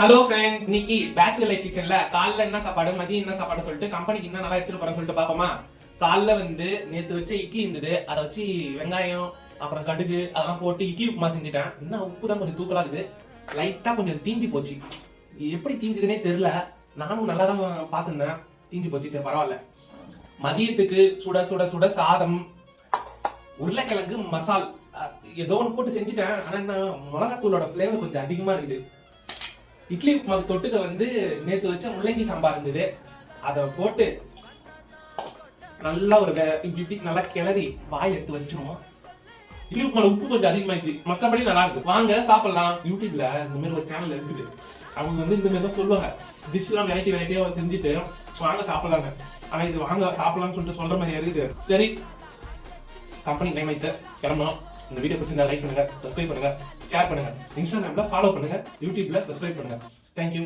Hello friends, இன்னைக்கு bachelor life கிச்சன்ல காலைல என்ன சாப்பாடு, மதியம் என்ன சாப்பாடு சொல்லிட்டு கம்பெனிக்கு என்ன நல்லா எடுத்துட்டு போறேன்னு சொல்லிட்டு பாப்போமா. காலைல நேத்து வச்ச இட்லி இருந்தது, அதை வச்சு வெங்காயம் அப்புறம் கடுகு அதெல்லாம் போட்டு இட்லி உப்புமா செஞ்சுட்டேன். இன்னும் உப்பு தான் கொஞ்சம் தூக்கலா இருக்குது, லைட்டா கொஞ்சம் தீஞ்சு போச்சு. எப்படி தீஞ்சதுன்னே தெரியல, நானும் நல்லா தான் பாத்துருந்தேன், தீஞ்சு போச்சு. சரி பரவாயில்ல. மதியத்துக்கு சுட சுட சுட சாதம், உருளைக்கிழங்கு மசால் ஏதோ ஒன்று போட்டு செஞ்சுட்டேன். ஆனா என்ன மிளகாத்தூளோட பிளேவர் கொஞ்சம் அதிகமா இருக்குது. இட்லி உப்புமா தொட்டுக்க நேத்து வச்ச முள்ளங்கி சாம்பார் இருந்தது, அதை போட்டு நல்லா ஒரு இப்படி நல்லா கிளறி வாய் எடுத்து வச்சிருவோம். இட்லி உப்புமா உப்பு கொஞ்சம் அதிகமாயிடுச்சு, மற்றபடி நல்லா இருக்கு. வாங்க சாப்பிடலாம். யூடியூப்ல இந்த மாதிரி ஒரு சேனல் இருக்குது, அவங்க இந்த மாதிரி தான் சொல்லுவாங்க, டிஷ் எல்லாம் வெரைட்டி வெரைட்டியா செஞ்சுட்டு வாங்க சாப்பிடலாங்க. ஆனா இது வாங்க சாப்பிடலாம்னு சொல்லிட்டு சொல்ற மாதிரி இருக்குது. சரி, கம்பெனி டைம் ஆயிட்டு கிளம்பலாம். இந்த வீடியோ பிடிச்சிருந்தா லைக் பண்ணுங்க, சப்ஸ்கிரைப் பண்ணுங்க, ஷேர் பண்ணுங்க, இன்ஸ்டாகிராம்ல ஃபாலோ பண்ணுங்க, யூடியூப்ல சப்ஸ்கிரைப் பண்ணுங்க. தேங்க்யூ.